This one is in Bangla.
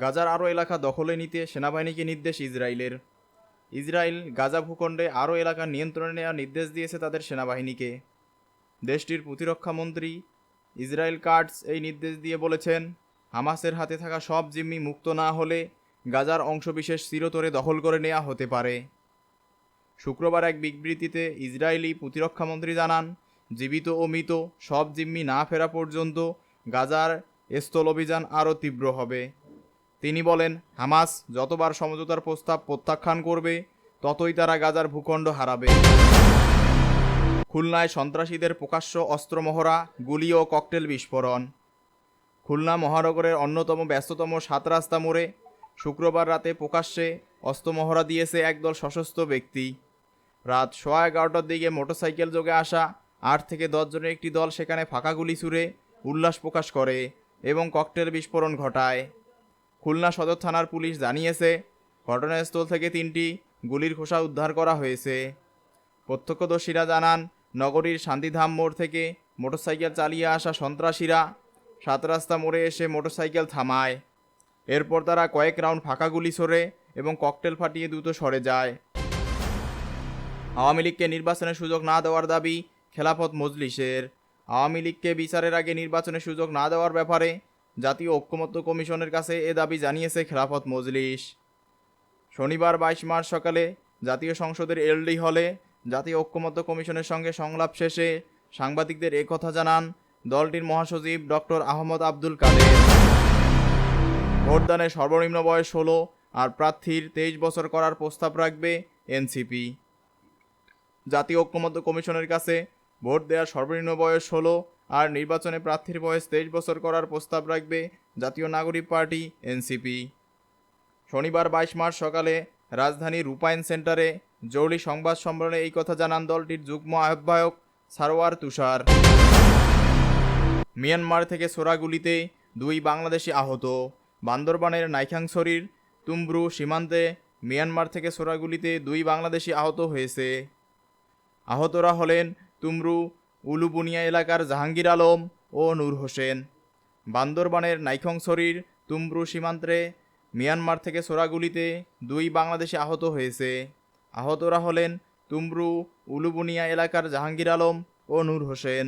গাজার আরও এলাকা দখলে নিতে সেনাবাহিনীকে নির্দেশ ইসরায়েলের। ইসরায়েল গাজা ভূখণ্ডে আরও এলাকা নিয়ন্ত্রণে নেওয়ার নির্দেশ দিয়েছে তাদের সেনাবাহিনীকে। দেশটির প্রতিরক্ষামন্ত্রী ইসরায়েল কাটস এই নির্দেশ দিয়ে বলেছেন, হামাসের হাতে থাকা সব জিম্মি মুক্ত না হলে গাজার অংশবিশেষ চিরতরে দখল করে নেওয়া হতে পারে। শুক্রবার এক বিবৃতিতে ইসরায়েলি প্রতিরক্ষামন্ত্রী জানান, জীবিত ও মৃত সব জিম্মি না ফেরা পর্যন্ত গাজার স্থল অভিযান আরও তীব্র হবে। তিনি বলেন, হামাস যতবার সমঝোতার প্রস্তাব প্রত্যাখ্যান করবে ততই তারা গাজার ভূখণ্ড হারাবে। খুলনায় সন্ত্রাসীদের প্রকাশ্য অস্ত্রমহড়া, গুলি ও ককটেল বিস্ফোরণ। খুলনা মহানগরের অন্যতম ব্যস্ততম ৭ রাস্তা মোড়ে শুক্রবার রাতে প্রকাশ্যে অস্ত্রমহড়া দিয়েছে একদল সশস্ত্র ব্যক্তি। রাত 11:15টার দিকে মোটরসাইকেল যোগে আসা ৮ থেকে ১০ জনের একটি দল সেখানে ফাঁকা গুলি ছুড়ে উল্লাস প্রকাশ করে এবং ককটেল বিস্ফোরণ ঘটায়। খুলনা সদর থানার পুলিশ জানিয়েছে, ঘটনাস্থল থেকে ৩টি গুলির খোসা উদ্ধার করা হয়েছে। প্রত্যক্ষদর্শীরা জানান, নগরীর শান্তিধাম মোড় থেকে মোটরসাইকেল চালিয়ে আসা সন্ত্রাসীরা ৭ রাস্তা মোড়ে এসে মোটরসাইকেল থামায়। এরপর তারা কয়েক রাউন্ড ফাঁকা গুলি ছোড়ে এবং ককটেল ফাটিয়ে দ্রুত সরে যায়। আওয়ামী লীগকে নির্বাচনের সুযোগ না দেওয়ার দাবি খেলাফত মজলিসের। আওয়ামী লীগকে বিচারের আগে নির্বাচনের সুযোগ না দেওয়ার ব্যাপারে জাতীয় ঐক্যমত্য কমিশনের কাছে এ দাবি জানিয়েছে খেলাফত মজলিস। শনিবার ২২ মার্চ সকালে জাতীয় সংসদের এলডি হলে জাতীয় ঐক্যমত্য কমিশনের সঙ্গে সংলাপ শেষে সাংবাদিকদের একথা জানান দলটির মহাসচিব ডক্টর আহমদ আব্দুল কাদের। ভোটদানের সর্বনিম্ন বয়স ১৬ আর প্রার্থীর ২৩ বছর করার প্রস্তাব রাখবে এনসিপি। জাতীয় ঐক্যমত্য কমিশনের কাছে ভোট দেওয়ার সর্বনিম্ন বয়স ১৬ আর নির্বাচনে প্রার্থীর বয়স ২৩ বছর করার প্রস্তাব রাখবে জাতীয় নাগরিক পার্টি এনসিপি। শনিবার ২২ মার্চ সকালে রাজধানীর রূপায়ণ সেন্টারে জরুরি সংবাদ সম্মেলনে এই কথা জানান দলটির যুগ্ম আহ্বায়ক সারোয়ার তুষার। মিয়ানমার থেকে ছোড়া গুলিতে ২ বাংলাদেশি আহত। বান্দরবানের নাইখাংছড়ির তুমব্রু সীমান্তে মিয়ানমার থেকে ছোড়া গুলিতে ২ বাংলাদেশি আহত হয়েছে। আহতরা হলেন তুমরু উলুবুনিয়া এলাকার জাহাঙ্গীর আলম ও নূর হোসেন। বান্দরবানের নাইখংছড়ির তুমব্রু সীমান্তে মিয়ানমার থেকে ছোড়া গুলিতে ২ বাংলাদেশি আহত হয়েছে। আহতরা হলেন তুমব্রু উলুবুনিয়া এলাকার জাহাঙ্গীর আলম ও নূর হোসেন।